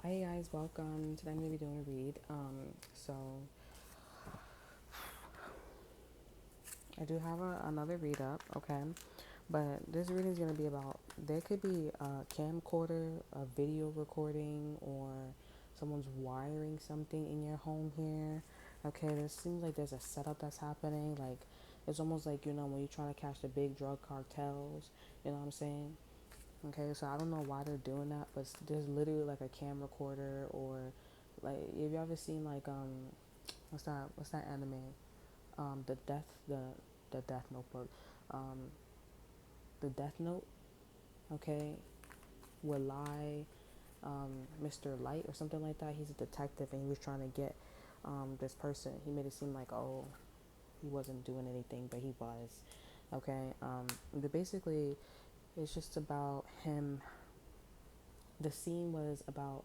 Hi guys, welcome. Today I'm gonna be doing a read. So I do have another read up, okay? But this reading is gonna be about there could be a camcorder, a video recording, or someone's wiring something in your home here. Okay, this seems like there's a setup that's happening. Like it's almost like when you're trying to catch the big drug cartels. You know what I'm saying? Okay, so I don't know why they're doing that, but there's literally like a cam recorder or like have you ever seen like what's that anime? The Death Notebook. Um the Death Note, okay, with Mr. Light or something like that. He's a detective and he was trying to get this person. He made it seem like he wasn't doing anything, but he was. Okay. But basically it's just about him. The scene was about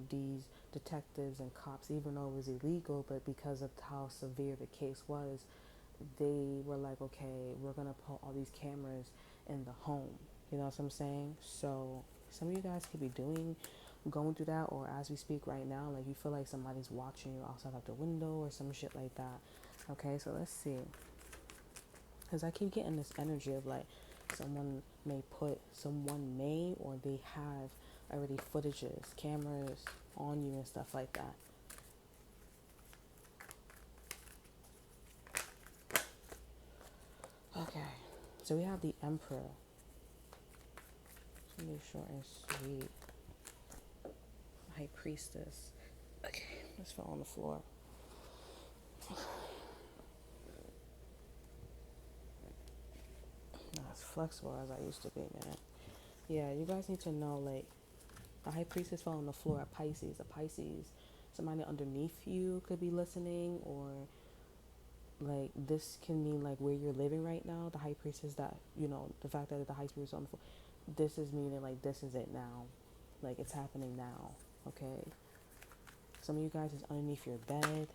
these detectives and cops, even though it was illegal, but because of how severe the case was, they were like, okay, we're gonna put all these cameras in the home. You know what I'm saying? So some of you guys could be going through that, or as we speak right now, like you feel like somebody's watching you outside of the window or some shit like that. Okay, so let's see, because I keep getting this energy of like someone may or they have already footages, cameras on you and stuff like that. Okay, so we have the Emperor. It's gonna be short and sweet. High Priestess. Okay, let's fall on the floor. Not as flexible as I used to be, man. Yeah, you guys need to know, like, the High Priestess fell on the floor at Pisces. A Pisces, somebody underneath you could be listening, or like this can mean like where you're living right now. The High Priestess, that the fact that the High Priestess is on the floor, this is meaning like this is it now, like it's happening now. Okay, some of you guys is underneath your bed.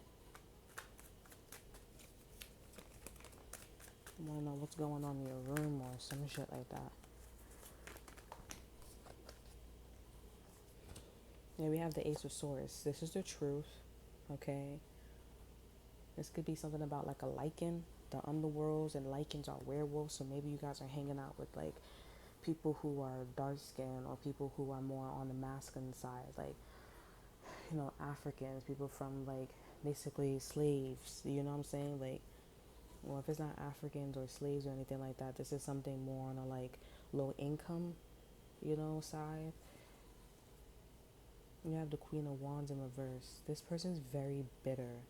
You want to know what's going on in your room or some shit like that. Yeah, we have the Ace of Swords. This is the truth. Okay, this could be something about like a lichen. The underworlds and lichens are werewolves, so maybe you guys are hanging out with like people who are dark skinned or people who are more on the masculine side, like Africans, people from like basically slaves. You know what I'm saying? Like, well, if it's not Africans or slaves or anything like that, this is something more on a like low income, side. You have the Queen of Wands in reverse. This person's very bitter.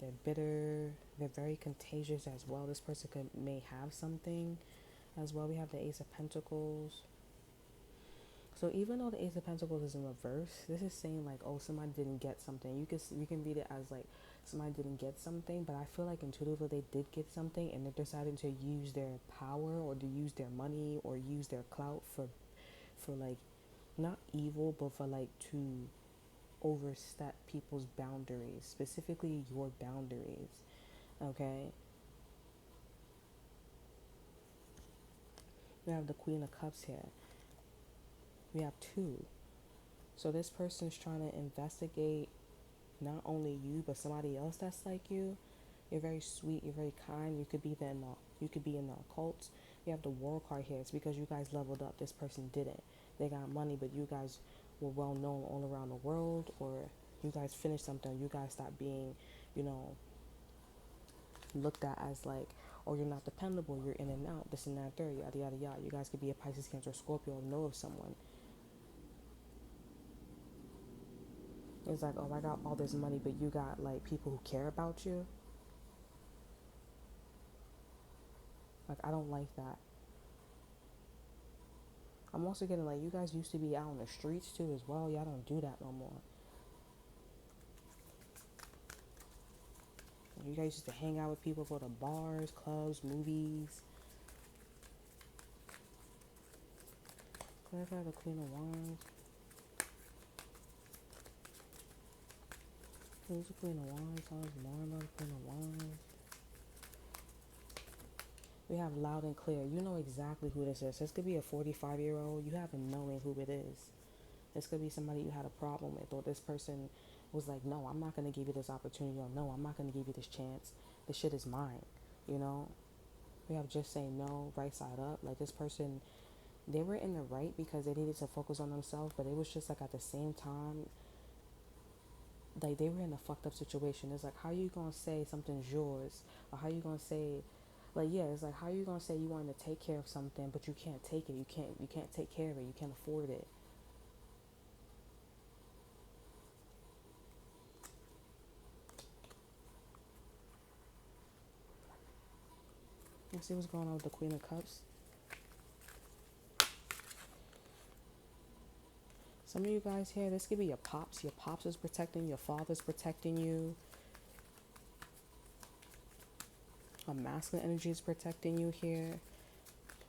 They're bitter. They're very contagious as well. This person may have something as well. We have the Ace of Pentacles. So even though the Ace of Pentacles is in reverse, this is saying like, oh, somebody didn't get something. You can read it as like somebody didn't get something, but I feel like intuitively they did get something, and they're deciding to use their power or to use their money or use their clout for like not evil, but for like to overstep people's boundaries, specifically your boundaries. Okay, we have the Queen of Cups here. We have two. So this person's trying to investigate not only you but somebody else that's like you. You're very sweet, you're very kind. You could be in the occult. We have the World card here. It's because you guys leveled up. This person didn't. They got money, but you guys were well known all around the world, or you guys finished something. You guys stopped being, you know, looked at as like, oh, you're not dependable, you're in and out, this and that, third, yada yada yada. You guys could be a Pisces, Cancer, Scorpio, know of someone. It's like, oh, I got all this money, but you got like people who care about you. Like, I don't like that. I'm also getting like, you guys used to be out on the streets too as well. Y'all don't do that no more. You guys used to hang out with people, go to bars, clubs, movies. Clarify the Queen of Wands. Who's the Queen of Wands? Tell us more about the Queen of Wands. We have loud and clear. You know exactly who this is. This could be a 45-year-old. You have a knowing who it is. This could be somebody you had a problem with, or this person was like, no, I'm not going to give you this opportunity, or no, I'm not going to give you this chance. This shit is mine, you know? We have just saying no, right side up. Like, this person, they were in the right because they needed to focus on themselves, but it was just like at the same time, like they were in a fucked up situation. It's like, how you gonna say something's yours, or how you gonna say, like, yeah, it's like, how you gonna say you want to take care of something but you can't take it, you can't take care of it, you can't afford it. You see what's going on with the Queen of Cups? Some of you guys here, this could be your pops. Your pops is protecting, your father's protecting you. A masculine energy is protecting you here.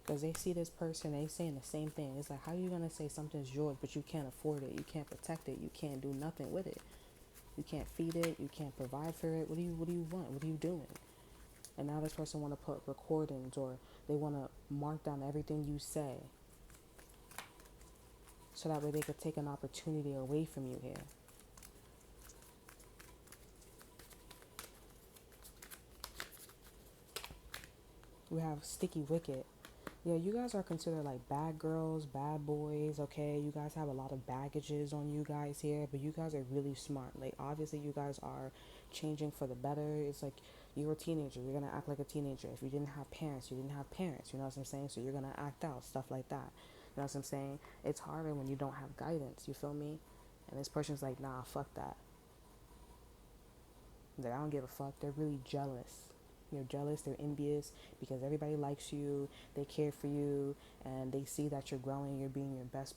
Because they see this person, they saying the same thing. It's like, how are you going to say something's yours, but you can't afford it, you can't protect it, you can't do nothing with it. You can't feed it, you can't provide for it. What do you want? What are you doing? And now this person want to put recordings, or they want to mark down everything you say, so that way they could take an opportunity away from you here. We have Sticky Wicket. Yeah, you guys are considered like bad girls, bad boys, okay? You guys have a lot of baggages on you guys here, but you guys are really smart. Like, obviously, you guys are changing for the better. It's like, you're a teenager, you're gonna act like a teenager. If you didn't have parents, you didn't have parents, you know what I'm saying? So you're gonna act out, stuff like that. You know what I'm saying? It's harder when you don't have guidance, you feel me? And this person's like, nah, fuck that. That I don't give a fuck. They're really jealous. You're jealous, they're envious because everybody likes you, they care for you, and they see that you're growing, you're being your best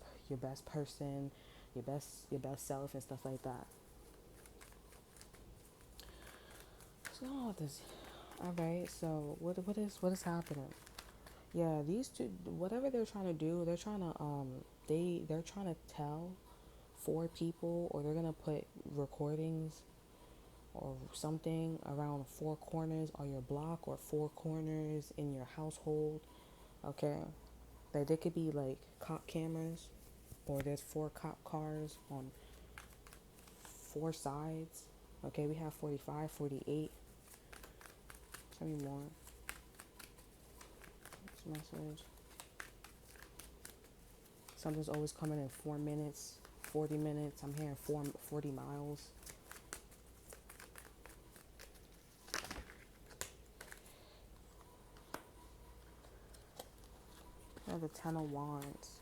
person, your best self and stuff like that. So this, all right. So what is happening? Yeah, these two, whatever they're trying to do, they're trying to tell four people, or they're gonna put recordings or something around four corners on your block, or four corners in your household. Okay, like they could be like cop cameras, or there's four cop cars on four sides. Okay, we have 45, 48. Tell me more. This message. Something's always coming in 4 minutes, 40 minutes. I'm hearing 40 miles. I have the 10 of Wands.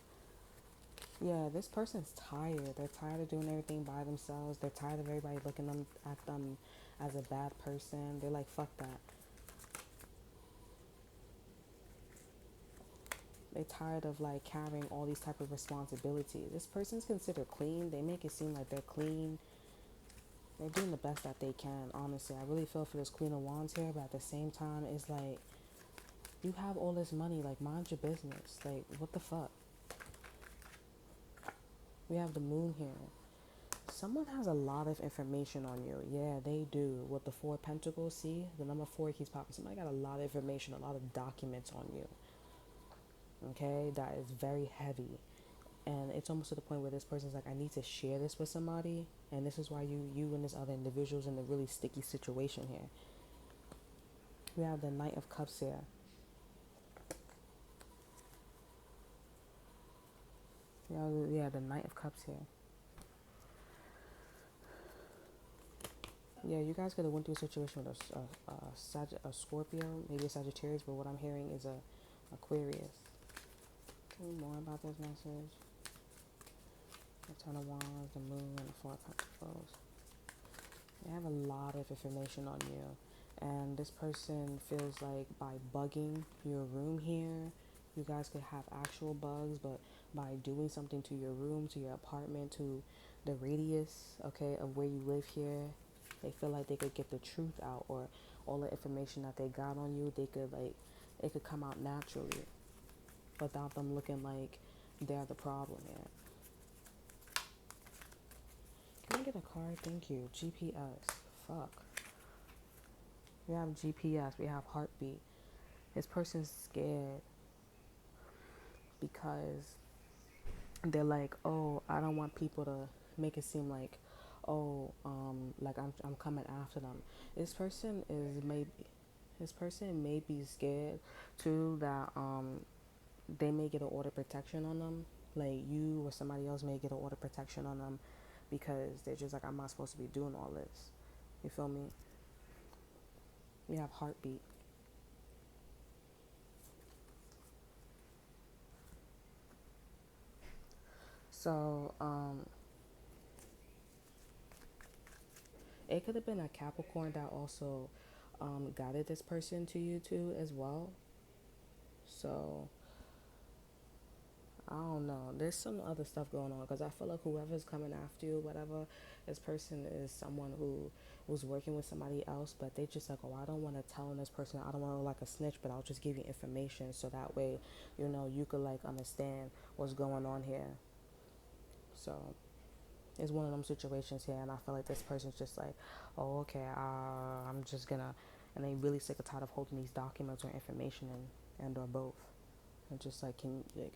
Yeah, this person's tired. They're tired of doing everything by themselves. They're tired of everybody looking at them as a bad person. They're like, fuck that. They're tired of like carrying all these type of responsibilities. This person's considered clean. They make it seem like they're clean. They're doing the best that they can, honestly. I really feel for this Queen of Wands here, but at the same time, it's like, you have all this money, like, mind your business. Like, what the fuck? We have the Moon here. Someone has a lot of information on you. Yeah, they do. With the Four of Pentacles, see? The number 4 keeps popping. Somebody got a lot of information, a lot of documents on you. Okay? That is very heavy. And it's almost to the point where this person's like, I need to share this with somebody. And this is why you and this other individual's in a really sticky situation here. We have the Knight of Cups here. Yeah, the Knight of Cups here. Yeah, you guys could have went through a situation with a Scorpio, maybe a Sagittarius, but what I'm hearing is a Aquarius. Tell me more about this message. The Ten of Wands, the Moon, and the Four of Pentacles. They have a lot of information on you, and this person feels like by bugging your room here, you guys could have actual bugs, but by doing something to your room, to your apartment, to the radius, okay, of where you live here, they feel like they could get the truth out, or all the information that they got on you, they could like, it could come out naturally without them looking like they're the problem here. Can I get a card? Thank you. GPS. Fuck. We have GPS. We have heartbeat. This person's scared because they're like, oh, I don't want people to make it seem like, oh, like I'm coming after them. This person is maybe this person may be scared too that they may get an order protection on them. Like you or somebody else may get an order protection on them because they're just like, I'm not supposed to be doing all this. You feel me? You have heartbeat. So it could have been a Capricorn that also guided this person to you too as well. So I don't know. There's some other stuff going on because I feel like whoever's coming after you, whatever, this person is someone who was working with somebody else, but they just like, oh, I don't want to tell this person. I don't want to look like a snitch, but I'll just give you information so that way, you could like understand what's going on here. So it's one of them situations here, and I feel like this person's just like, oh, okay, I'm just gonna, and they really sick and tired of holding these documents or information and or both. And just like,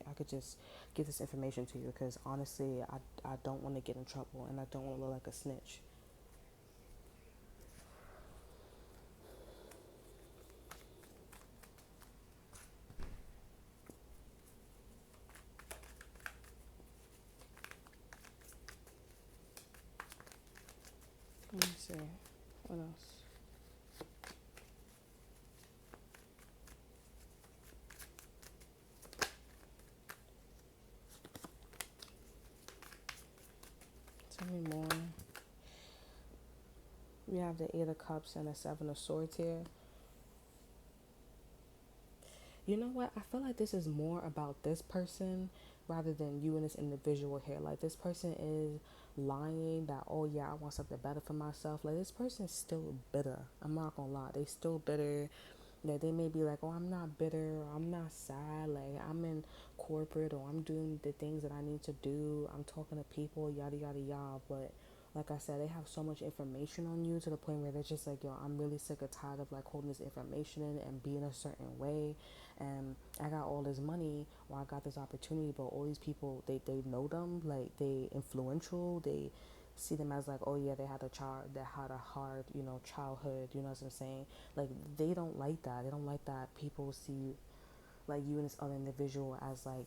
I could just give this information to you because honestly, I don't want to get in trouble and I don't want to look like a snitch. Let me see. What else? Tell me more. We have the Eight of Cups and the Seven of Swords here. You know what? I feel like this is more about this person rather than you and this individual here. Like this person is lying that, oh yeah, I want something better for myself. Like this person is still bitter. I'm not gonna lie. They still bitter. That they may be like, oh, I'm not bitter, or I'm not sad, like I'm in corporate, or I'm doing the things that I need to do, I'm talking to people, yada yada yada. But like I said, they have so much information on you to the point where they're just like, yo, I'm really sick and tired of like holding this information in and being a certain way. And I got all this money, or I got this opportunity, but all these people, they know them, like they influential, they see them as like, oh yeah, they had a child that had a hard, childhood, you know what I'm saying? Like they don't like that. They don't like that people see like you and this other individual as like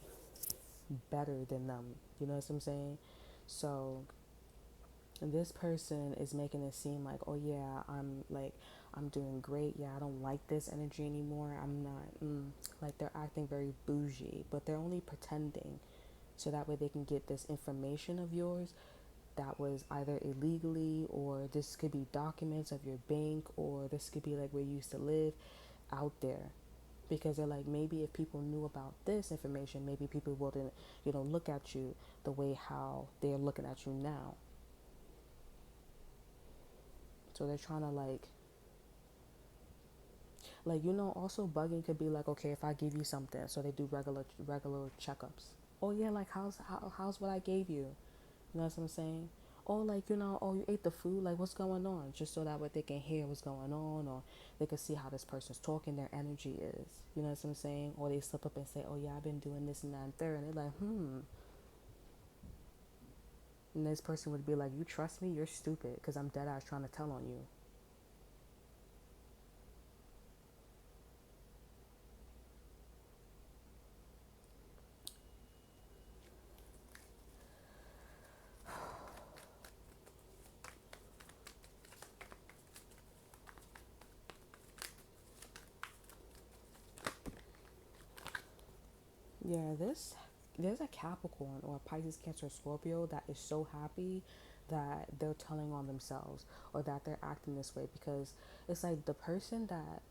better than them. You know what I'm saying? So this person is making it seem like, oh yeah, I'm doing great. Yeah, I don't like this energy anymore. I'm not like they're acting very bougie, but they're only pretending so that way they can get this information of yours that was either illegally, or this could be documents of your bank, or this could be like where you used to live out there. Because they're like, maybe if people knew about this information, maybe people wouldn't, look at you the way how they're looking at you now. So they're trying to also bugging could be like, okay, if I give you something, so they do regular checkups. Oh yeah, like how's what I gave you? You know what I'm saying? Or like, oh, you ate the food, like what's going on? Just so that way they can hear what's going on, or they can see how this person's talking, their energy is. You know what I'm saying? Or they slip up and say, oh yeah, I've been doing this and that and third, and they're like, and this person would be like, you trust me? You're stupid, because I'm dead ass trying to tell on you. Yeah, there's a Capricorn or a Pisces, Cancer, Scorpio that is so happy that they're telling on themselves, or that they're acting this way, because it's like the person that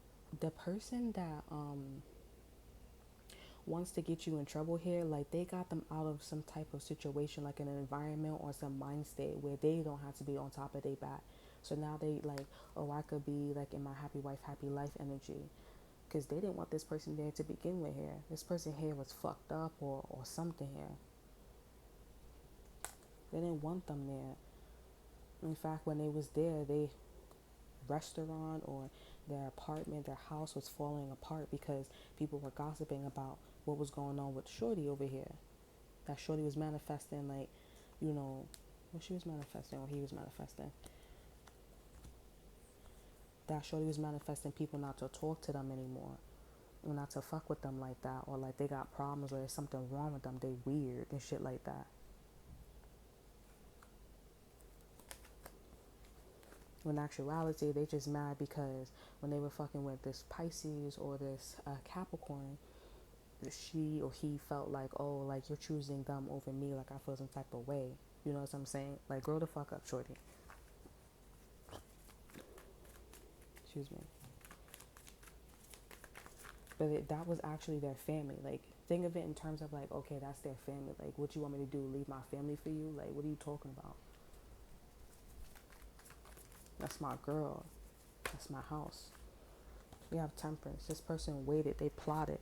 wants to get you in trouble here, like they got them out of some type of situation, like an environment or some mind state where they don't have to be on top of their bat. So now they like, oh, I could be like in my happy wife, happy life energy, because they didn't want this person there to begin with here. This person here was fucked up, or something here. They didn't want them there. In fact, when they was there, they restaurant or their apartment, their house was falling apart because people were gossiping about what was going on with Shorty over here. That shorty was manifesting, like, you know, what she was manifesting or he was manifesting. That shorty was manifesting people not to talk to them anymore. Or not to fuck with them like that. Or like they got problems or there's something wrong with them. They weird and shit like that. When in actuality, they just mad because when they were fucking with this Pisces or this Capricorn, she or he felt like, oh, like you're choosing them over me, like I feel some type of way. You know what I'm saying? Like, grow the fuck up, shorty. Excuse me. But that was actually their family. Like, think of it in terms of like, okay, that's their family. Like, what you want me to do? Leave my family for you? Like, what are you talking about? That's my girl. That's my house. We have temperance. This person waited. They plotted.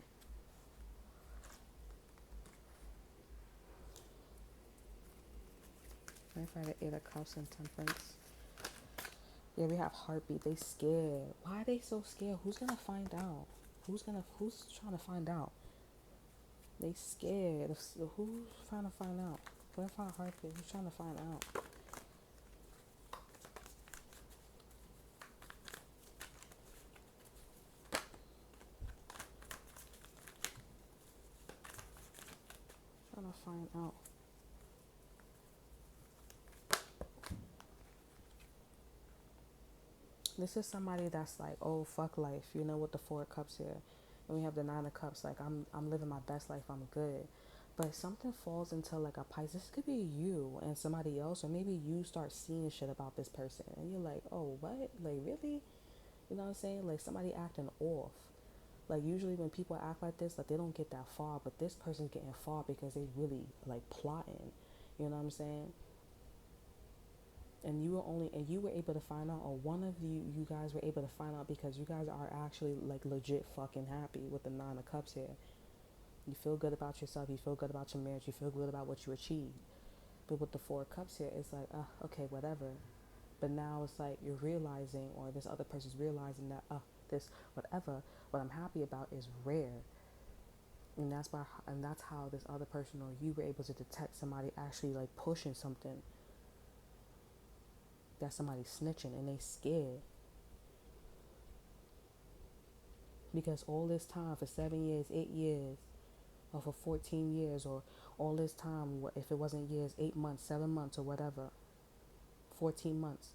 If I had 8 of Cups and temperance. Yeah, we have heartbeat. They scared. Why are they so scared? Who's gonna find out? Who's trying to find out? They scared. Who's trying to find out? What if our heartbeat? Who's trying to find out? Trying to find out. This is somebody that's like, oh fuck life, you know, with the 4 of Cups here. And we have the 9 of Cups, like I'm living my best life, I'm good. But something falls into like a Pisces. This could be you and somebody else, or maybe you start seeing shit about this person and you're like, oh what? Like really? You know what I'm saying? Like somebody acting off. Like usually when people act like this, like they don't get that far, but this person's getting far because they really like plotting. You know what I'm saying? And you were able to find out, or one of you guys were able to find out because you guys are actually like legit fucking happy with the 9 of Cups here. You feel good about yourself, you feel good about your marriage, you feel good about what you achieved. But with the 4 of Cups here, it's like, okay, whatever. But now it's like you're realizing, or this other person's realizing that, this whatever, what I'm happy about is rare. And that's how this other person or you were able to detect somebody actually like pushing something, that somebody's snitching and they scared. Because all this time, for 7 years, 8 years, or for 14 years, or all this time, if it wasn't years, 8 months, 7 months, or whatever, 14 months,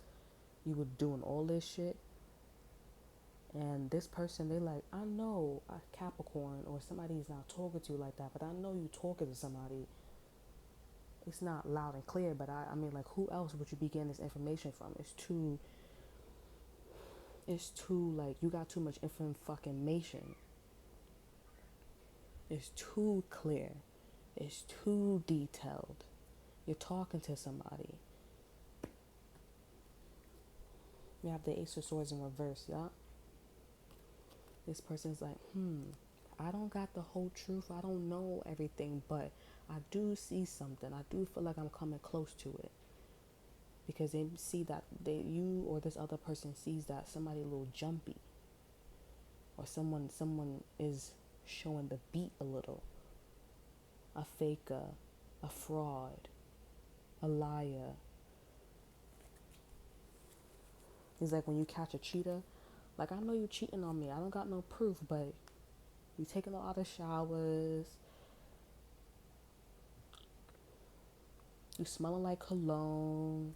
you were doing all this shit. And this person, they like, I know a Capricorn or somebody's not talking to you like that, but I know you talking to somebody. It's not loud and clear, but I mean, like, who else would you be getting this information from? It's too, like, you got too much information. It's too clear. It's too detailed. You're talking to somebody. You have the Ace of Swords in reverse, yeah? This person's like, I don't got the whole truth. I don't know everything, but I do see something. I do feel like I'm coming close to it. Because they see that you or this other person sees that somebody a little jumpy. Or someone is showing the beat a little. A faker, a fraud, a liar. It's like when you catch a cheater, like, I know you cheating on me. I don't got no proof, but you taking a lot of showers. You smelling like cologne.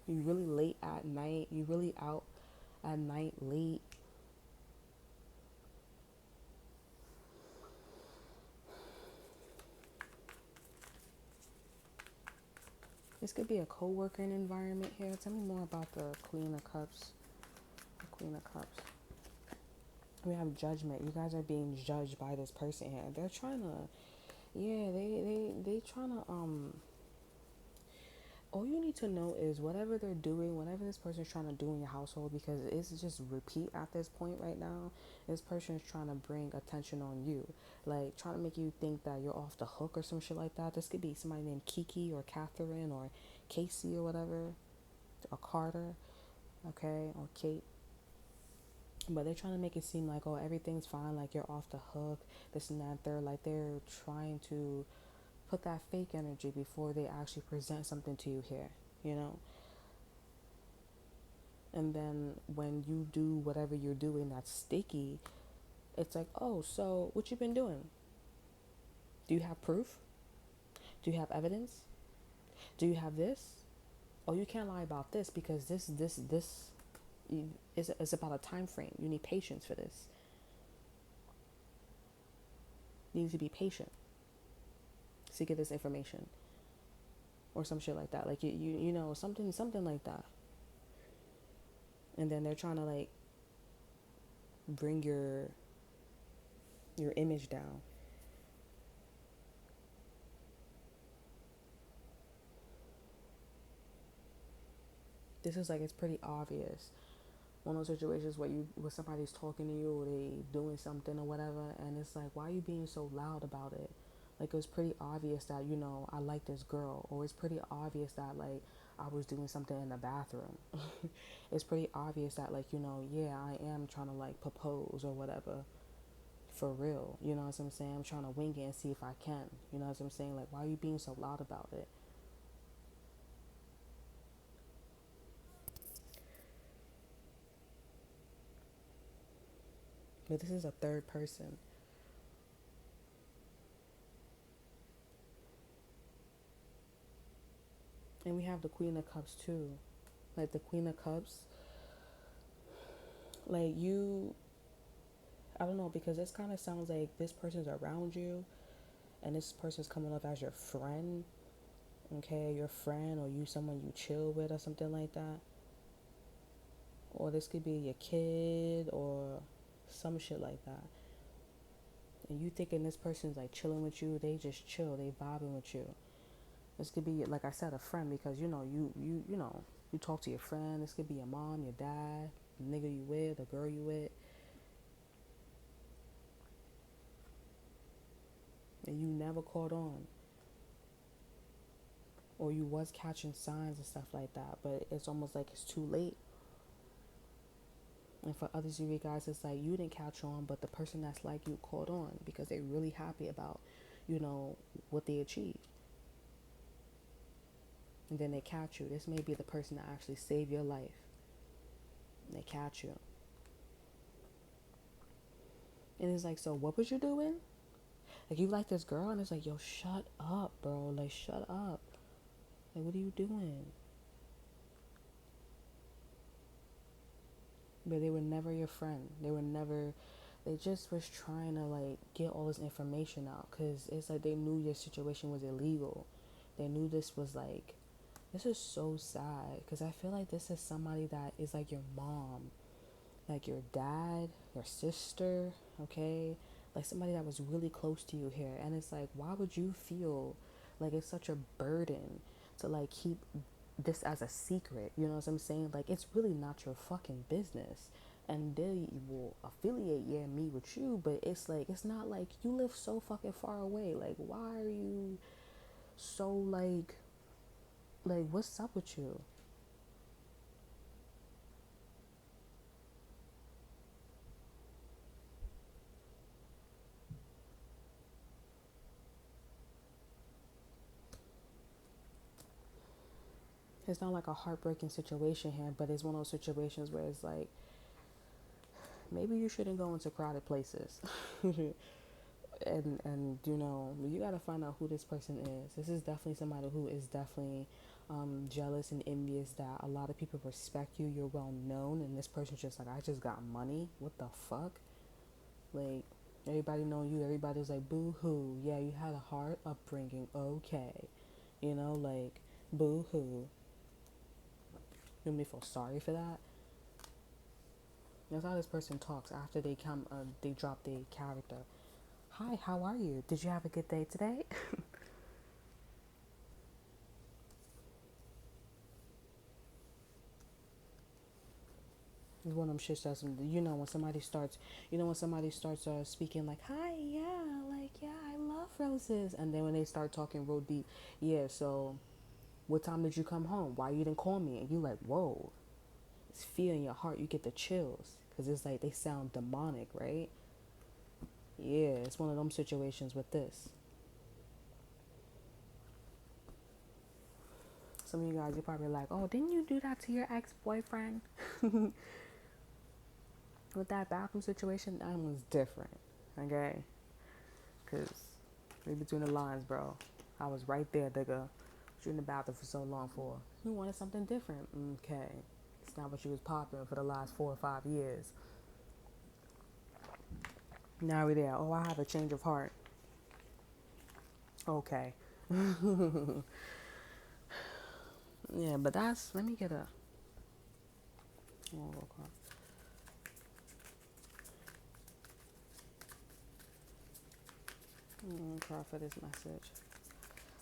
You really late at night. You really out at night late. This could be a co-working environment here. Tell me more about the Queen of Cups. The Queen of Cups. We have judgment. You guys are being judged by this person here. They're trying to, yeah, they trying to, all you need to know is whatever they're doing, whatever this person is trying to do in your household, because it's just repeat at this point right now. This person is trying to bring attention on you, like trying to make you think that you're off the hook or some shit like that. This could be somebody named Kiki or Catherine or Casey or whatever, or Carter, okay, or Kate. But they're trying to make it seem like, oh, everything's fine, like you're off the hook, this and that. They're trying to put that fake energy before they actually present something to you here, you know? And then when you do whatever you're doing that's sticky, it's like, oh, so what you been doing? Do you have proof? Do you have evidence? Do you have this? Oh, you can't lie about this because this is about a time frame. You need patience for this. You need to be patient to get this information or some shit like that. Like you know something like that. And then they're trying to like bring your image down. This is like it's pretty obvious. One of those situations where somebody's talking to you or they doing something or whatever, and it's like, why are you being so loud about it? Like it was pretty obvious that I like this girl, or it's pretty obvious that like I was doing something in the bathroom. It's pretty obvious that like yeah, I am trying to like propose or whatever for real. You know what I'm saying? I'm trying to wing it and see if I can. You know what I'm saying? Like why are you being so loud about it? But this is a third person. And we have the Queen of Cups too. Like the Queen of Cups, like I don't know, because this kind of sounds like this person's around you and this person's coming up as your friend, okay? Your friend, or you someone you chill with or something like that. Or this could be your kid or some shit like that. And you thinking this person's like chilling with you, they just chill, they vibing with you. This could be, like I said, a friend, because you talk to your friend. This could be your mom, your dad, the nigga you with, the girl you with, and you never caught on, or you was catching signs and stuff like that, but it's almost like it's too late. And for others of you guys, it's like you didn't catch on, but the person that's like you caught on because they're really happy about, what they achieved. And then they catch you. This may be the person that actually saved your life. And they catch you. And it's like, so what was you doing? Like, you like this girl? And it's like, yo, shut up, bro. Like, shut up. Like, what are you doing? But they were never your friend. They just was trying to, like, get all this information out. Because it's like they knew your situation was illegal. They knew this was, like, this is so sad. Because I feel like this is somebody that is, like, your mom. Like, your dad, your sister, okay? Like, somebody that was really close to you here. And it's like, why would you feel like it's such a burden to, like, keep this as a secret? You know what I'm saying? Like, it's really not your fucking business. And they will affiliate me with you, but it's like, it's not like you live so fucking far away. Like, why are you so like what's up with you? It's not like a heartbreaking situation here, but it's one of those situations where it's like, maybe you shouldn't go into crowded places. And you got to find out who this person is. This is definitely somebody who is definitely jealous and envious that a lot of people respect you, you're well known, and this person's just like, I just got money. What the fuck? Like, everybody know you, everybody's like, boo hoo, yeah, you had a hard upbringing, okay, like, boo hoo. You want me to feel sorry for that? That's how this person talks after they drop their character. Hi, how are you? Did you have a good day today? It's one of them shits that's, when somebody starts speaking like, hi, yeah, like, yeah, I love roses. And then when they start talking real deep, yeah, so what time did you come home? Why you didn't call me? And you like, whoa, it's fear in your heart. You get the chills. because it's like they sound demonic, right? Yeah, it's one of them situations with this. Some of you guys, you're probably like, oh, didn't you do that to your ex-boyfriend? With that bathroom situation, that one's different, okay? Because read between the lines, bro. I was right there, nigga. Was you in the bathroom for so long for? You wanted something different. Okay. It's not what you was popping for the last 4 or 5 years. Now we're there. Oh, I have a change of heart. Okay. Yeah, but that's, let me get a, oh, cry for this message.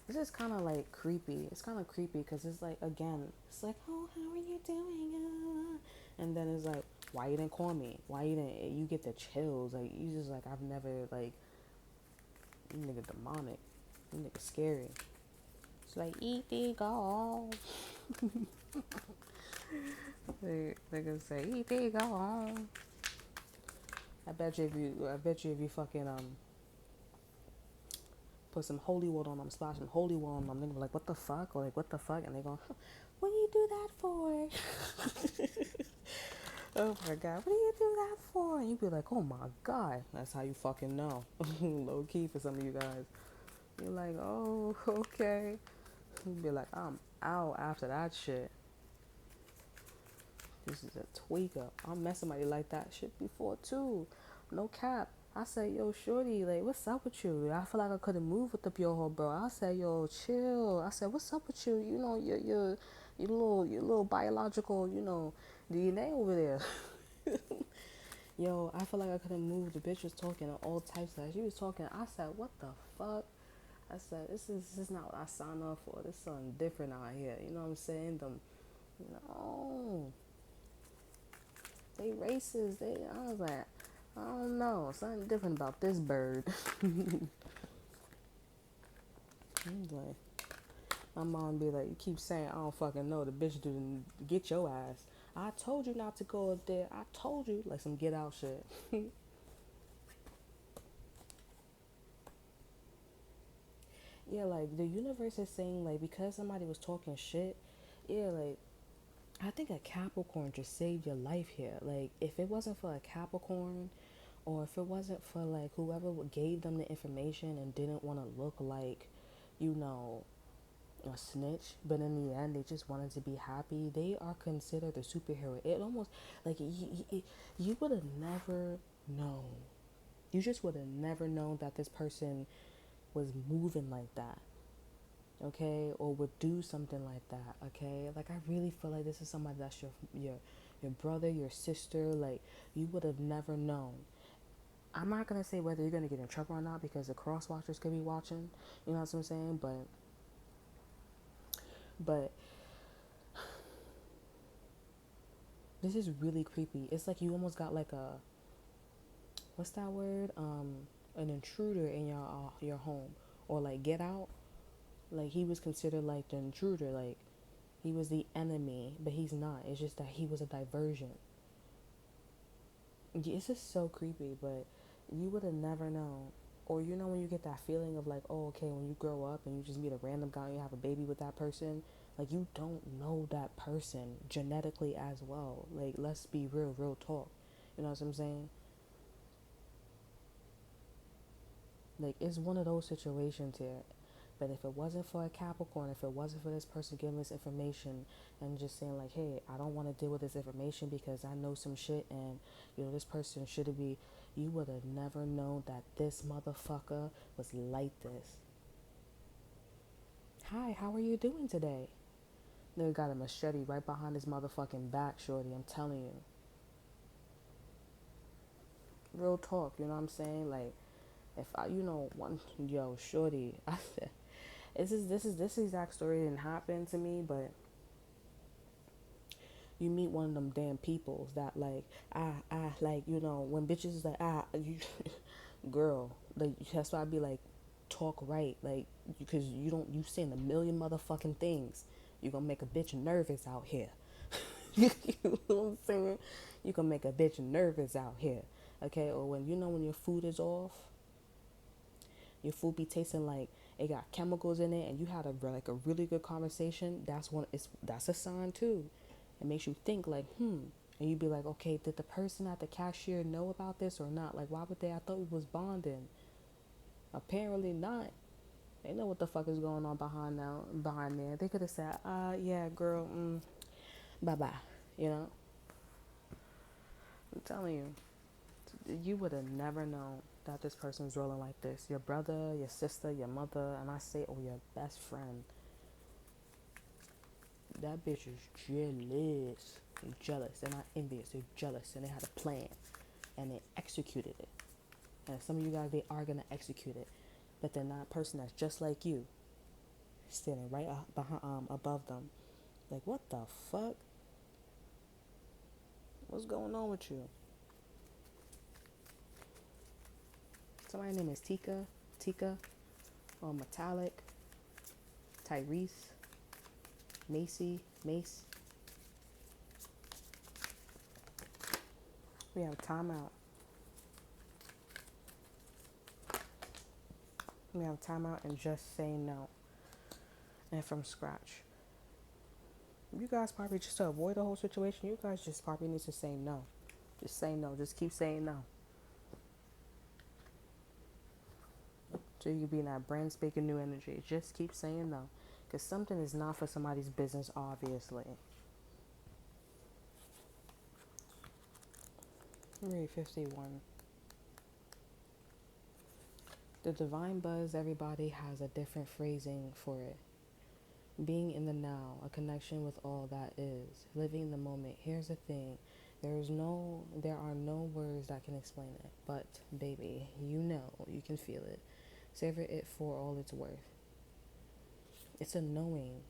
It's just kind of like creepy. It's kind of creepy because it's like, again, it's like, oh, how are you doing? And then it's like, why you didn't call me? Why you didn't? You get the chills. Like, you just like, I've never, like, you nigga demonic. You nigga scary. It's like, eat the go. They gonna say, eat the go. I bet you if you fucking, put some holy water on them, splash some holy water on them, they're gonna be like, what the fuck? Or like, what the fuck? And they go, what do you do that for? Oh my god, what do you do that for? And you be like, oh my god, that's how you fucking know. Low key for some of you guys. You're like, oh, okay. You be like, I'm out after that shit. This is a tweaker. I met somebody like that shit before too. No cap. I said, yo, shorty, like, what's up with you? I feel like I couldn't move with the pure bro. I said, yo, chill. I said, what's up with you? You know, your little biological, DNA over there. Yo, I feel like I couldn't move. The bitch was talking all types of. She was talking. I said, what the fuck? I said, this is not what I signed up for. This is something different out here. You know what I'm saying? No, they racist. I was like, I don't know, something different about this bird. Like, my mom be like, you keep saying I don't fucking know. The bitch didn't get your ass. I told you not to go up there. I told you, like some get out shit. Yeah, like the universe is saying like because somebody was talking shit. Yeah, like I think a Capricorn just saved your life here. Like if it wasn't for a Capricorn, or if it wasn't for like whoever gave them the information and didn't want to look like, you know, a snitch, but in the end they just wanted to be happy, they are considered a superhero. It almost like you would have never known. You just would have never known that this person was moving like that, okay, or would do something like that, okay. Like I really feel like this is somebody that's your brother, your sister. Like you would have never known. I'm not gonna say whether you're gonna get in trouble or not because the cross watchers could be watching. You know what I'm saying? But this is really creepy. It's like you almost got like a, what's that word? An intruder in your home, or like get out. Like he was considered like the intruder. Like he was the enemy, but he's not. It's just that he was a diversion. It's just so creepy, but you would have never known. Or you know when you get that feeling of like, oh, okay, when you grow up and you just meet a random guy and you have a baby with that person, like you don't know that person genetically as well. Like let's be real talk. You know what I'm saying? Like it's one of those situations here. But if it wasn't for a Capricorn, if it wasn't for this person giving this information and just saying like, hey, I don't want to deal with this information because I know some shit and this person should be, you would have never known that this motherfucker was like this. Hi, how are you doing today? Nigga got a machete right behind his motherfucking back, shorty. I'm telling you. Real talk, you know what I'm saying? Like, if I, yo, shorty, I said, this exact story didn't happen to me, but you meet one of them damn peoples that like, like, when bitches is like, you, girl, like, that's why I be like, talk right, like, because you saying a million motherfucking things. You gonna make a bitch nervous out here. You know what I'm saying? You can make a bitch nervous out here. Okay, or when you know when your food is off, your food be tasting like it got chemicals in it, and you had a really good conversation. That's a sign too. It makes you think like, and you'd be like, okay, did the person at the cashier know about this or not? Like, why would they? I thought we was bonding. Apparently not. They know what the fuck is going on behind there. They could have said, yeah, girl, bye bye. You know, I'm telling you, you would have never known that this person's rolling like this. Your brother, your sister, your mother, and I say, oh, your best friend. That bitch is jealous. They're jealous. They're not envious. They're jealous, and they had a plan, and they executed it. And some of you guys, they are gonna execute it, but they're not a person that's just like you, standing right behind, above them. Like, what the fuck? What's going on with you? Somebody's name is Tika, or Metallic, Tyrese, Mace. We have timeout. We have timeout and just say no. And from scratch. You guys probably just to avoid the whole situation, you guys just probably need to say no. Just say no. Just keep saying no. So you can be in that brand spanking new energy. Just keep saying no. Because something is not for somebody's business, obviously. Read 51. The divine buzz, everybody has a different phrasing for it. Being in the now, a connection with all that is. Living the moment. Here's the thing. There are no words that can explain it. But, baby, you can feel it. Savor it for all it's worth. It's a knowing.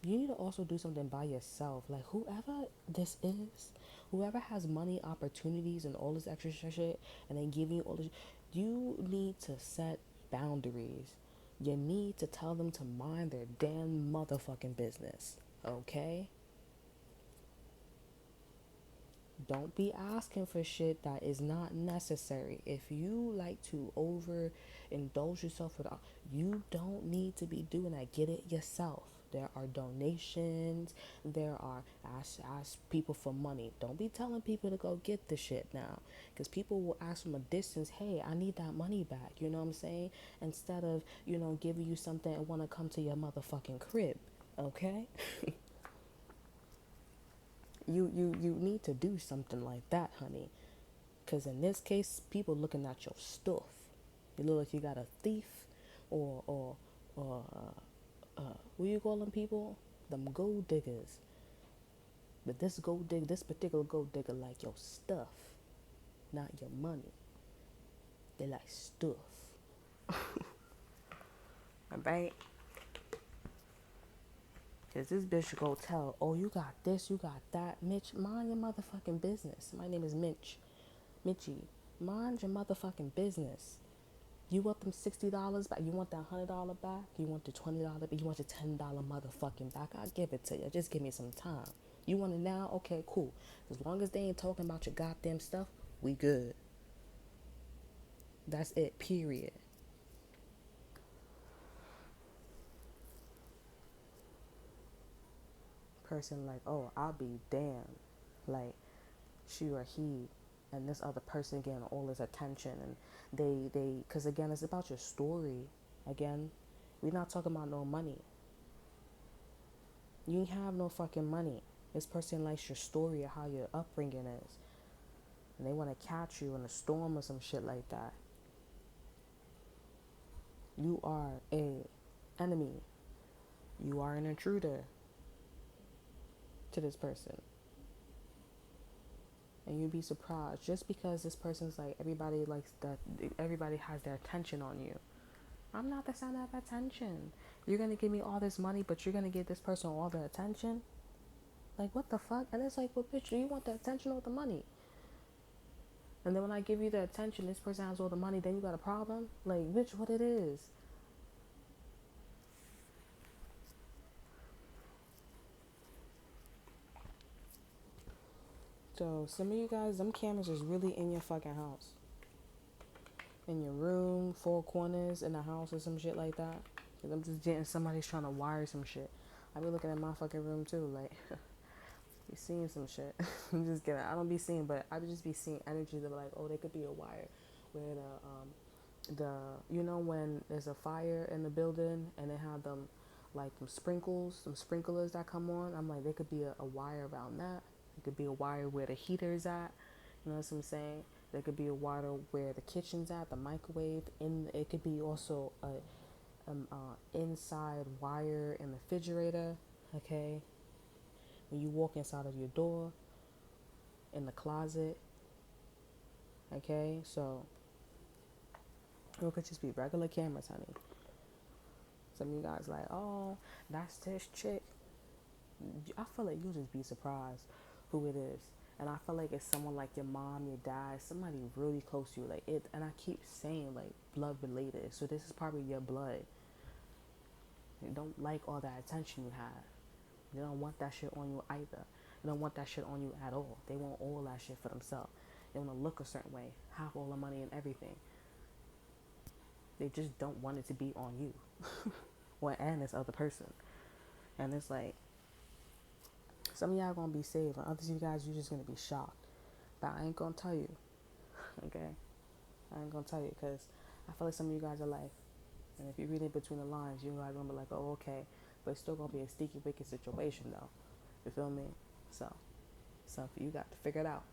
You need to also do something by yourself. Like, whoever this is, whoever has money, opportunities, and all this extra shit, and they give you all this, you need to set boundaries. You need to tell them to mind their damn motherfucking business. Okay? Don't be asking for shit that is not necessary. If you like to overindulge yourself with, you don't need to be doing that. Get it yourself. There are donations. There are ask people for money. Don't be telling people to go get the shit now, because people will ask from a distance. Hey, I need that money back. You know what I'm saying? Instead of giving you something and want to come to your motherfucking crib. Okay. You need to do something like that, honey. Because in this case, people looking at your stuff. You look like you got a thief, or what you call them people? Them gold diggers. But this particular gold digger like your stuff, not your money. They like stuff. Alright? Because this bitch go tell, oh, you got this, you got that. Mitch, mind your motherfucking business. My name is Mitchie. Mind your motherfucking business. You want them $60 back? You want that $100 back? You want the $20 back? You want the $10 motherfucking back? I'll give it to you. Just give me some time. You want it now? Okay, cool. As long as they ain't talking about your goddamn stuff, we good. That's it, period. Person like, oh, I'll be damned. Like, she or he and this other person getting all this attention, and because again, it's about your story. Again, we're not talking about no money. You ain't have no fucking money. This person likes your story of how your upbringing is, and they want to catch you in a storm or some shit like that. You are a enemy. You are an intruder to this person. And you'd be surprised just because this person's like, everybody has their attention on you. I'm not the center of attention. You're gonna give me all this money, but you're gonna give this person all the attention? Like, what the fuck? And it's like, well, bitch, do you want the attention or the money? And then when I give you the attention, this person has all the money, then you got a problem? Like, bitch, what it is? So some of you guys, them cameras is really in your fucking house, in your room, four corners in the house or some shit like that. Cause I'm just getting somebody's trying to wire some shit. I be looking at my fucking room too, like be seeing some shit. I'm just kidding. I don't be seeing, but I would just be seeing energy that like, oh, there could be a wire where the you know when there's a fire in the building and they have them like them sprinkles, some sprinklers that come on. I'm like, there could be a wire around that. It could be a wire where the heater's at. You know what I'm saying? There could be a wire where the kitchen's at, the microwave. It could be also a inside wire in the refrigerator. Okay, when you walk inside of your door, in the closet. Okay, so it could just be regular cameras, honey. Some of you guys like, oh, that's this chick. I feel like you'll just be surprised who it is. And I feel like it's someone like your mom, your dad, somebody really close to you. Like it, and I keep saying like blood related. So this is probably your blood. They don't like all that attention you have. They don't want that shit on you either. They don't want that shit on you at all. They want all that shit for themselves. They want to look a certain way, have all the money and everything. They just don't want it to be on you. And this other person. And it's like, some of y'all gonna be saved, and others of you guys, you're just gonna be shocked. But I ain't gonna tell you, okay? I ain't gonna tell you, because I feel like some of you guys are like, and if you read it between the lines, you guys gonna be like, oh, okay. But it's still gonna be a sticky, wicked situation, though. You feel me? So, something you got to figure it out.